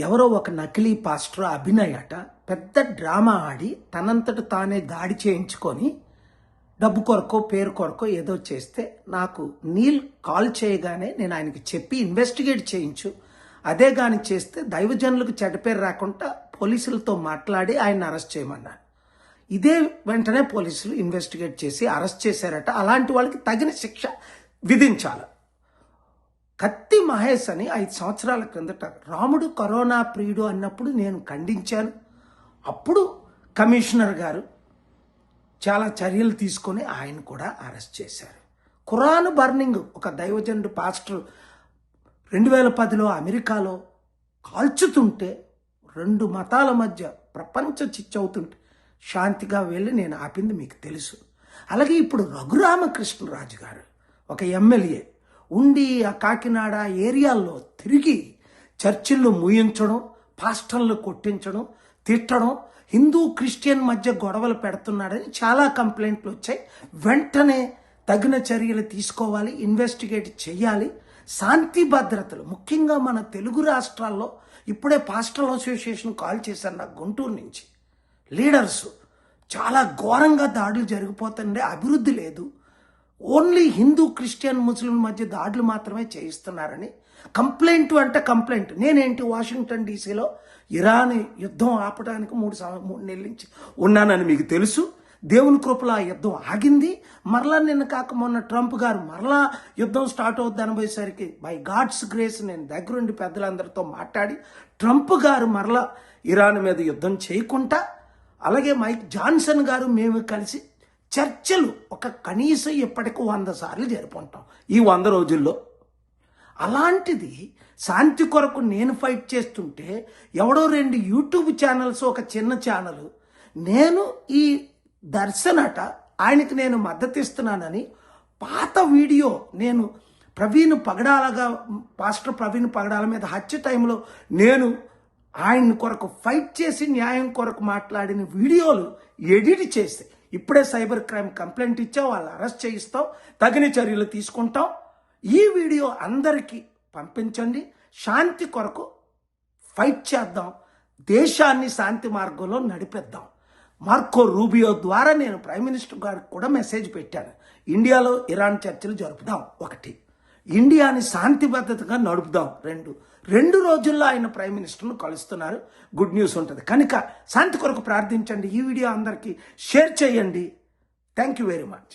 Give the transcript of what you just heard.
ఎవరో ఒక నకిలీ పాస్టర్ అభినయ్ అట పెద్ద డ్రామా ఆడి తనంతట తానే దాడి చేయించుకొని డబ్బు కొరకో పేరు కొరకో ఏదో చేస్తే నాకు నీల్ కాల్ చేయగానే నేను ఆయనకి చెప్పి ఇన్వెస్టిగేట్ చేయించు, అదే కానీ చేస్తే దైవజనులకు చెడ్డ పేరు రాకుండా పోలీసులతో మాట్లాడి ఆయన అరెస్ట్ చేయమన్నాను. ఇదే వెంటనే పోలీసులు ఇన్వెస్టిగేట్ చేసి అరెస్ట్ చేశారట. అలాంటి వాళ్ళకి తగిన శిక్ష విధించాలి. కత్తి మహేష్ అని 5 సంవత్సరాల క్రిందట రాముడు కరోనా ప్రియుడు అన్నప్పుడు నేను ఖండించాను. అప్పుడు కమిషనర్ గారు చాలా చర్యలు తీసుకొని ఆయన కూడా అరెస్ట్ చేశారు. ఖురాన్ బర్నింగ్ ఒక దైవజనుడు పాస్టర్ 2010లో అమెరికాలో కాల్చుతుంటే 2 మతాల మధ్య ప్రపంచ చిచ్చవుతుంటే శాంతిగా వెళ్ళి నేను ఆపింది మీకు తెలుసు. అలాగే ఇప్పుడు రఘురామకృష్ణరాజు గారు ఒక ఎమ్మెల్యే ఉండి ఆ కాకినాడ ఏరియాల్లో తిరిగి చర్చిల్లో మూయించడం, పాస్టర్లు కొట్టించడం, తిట్టడం, హిందూ క్రిస్టియన్ మధ్య గొడవలు పెడుతున్నాడని చాలా కంప్లైంట్లు వచ్చాయి. వెంటనే తగిన చర్యలు తీసుకోవాలి, ఇన్వెస్టిగేట్ చేయాలి. శాంతి భద్రతలు ముఖ్యంగా మన తెలుగు రాష్ట్రాల్లో ఇప్పుడే పాస్టల్ అసోసియేషన్ కాల్ చేశారు నాకు గుంటూరు నుంచి. లీడర్స్ చాలా ఘోరంగా దాడులు జరిగిపోతుండే, అభివృద్ధి లేదు, ఓన్లీ హిందూ క్రిస్టియన్ ముస్లిం మధ్య దాడులు మాత్రమే చేయిస్తున్నారని కంప్లైంట్ అంటే కంప్లైంట్. నేనేంటి వాషింగ్టన్ డీసీలో ఇరాన్ యుద్ధం ఆపడానికి 3 నెలల నుంచి ఉన్నానని మీకు తెలుసు. దేవుని కృపలో ఆ యుద్ధం ఆగింది. మరలా నిన్న కాక మొన్న ట్రంప్ గారు మరలా యుద్ధం స్టార్ట్ అవుద్ది అనబోయేసరికి బై గాడ్స్ గ్రేస్ నేను దగ్గరుండి పెద్దలందరితో మాట్లాడి ట్రంప్ గారు మరలా ఇరాన్ మీద యుద్ధం చేయకుండా, అలాగే మైక్ జాన్సన్ గారు మేము కలిసి చర్చలు ఒక కనీసం ఇప్పటికి 100 సార్లు జరుపుకుంటాం ఈ 100 రోజుల్లో. అలాంటిది శాంతి కొరకు నేను ఫైట్ చేస్తుంటే ఎవడో 2 యూట్యూబ్ ఛానల్స్, ఒక చిన్న ఛానల్, నేను ఈ దర్శనట ఆయనకి నేను మద్దతు ఇస్తున్నానని పాత వీడియో, నేను ప్రవీణ్ పగడాలగా పాస్టర్ ప్రవీణ్ పగడాల మీద హత్య టైంలో నేను ఆయన కొరకు ఫైట్ చేసి న్యాయం కొరకు మాట్లాడిన వీడియోలు ఎడిట్ చేసి ఇప్పుడే సైబర్ క్రైమ్ కంప్లైంట్ ఇచ్చాం, వాళ్ళు అరెస్ట్ చేయిస్తాం, తగిన చర్యలు తీసుకుంటాం. ఈ వీడియో అందరికీ పంపించండి. శాంతి కొరకు ఫైట్ చేద్దాం, దేశాన్ని శాంతి మార్గంలో నడిపిద్దాం. మార్కో రూబియో ద్వారా నేను ప్రైమ్ మినిస్టర్ గారికి కూడా మెసేజ్ పెట్టాను. ఇండియాలో ఇరాన్ చర్చలు జరుపుదాం 1, ఇండియాని శాంతి భద్రతగా నడుపుదాం 2 రోజుల్లో ఆయన ప్రైమ్ మినిస్టర్ను కలుస్తున్నారు. గుడ్ న్యూస్ ఉంటుంది కనుక శాంతి కొరకు ప్రార్థించండి. ఈ వీడియో అందరికీ షేర్ చేయండి. Thank you very much.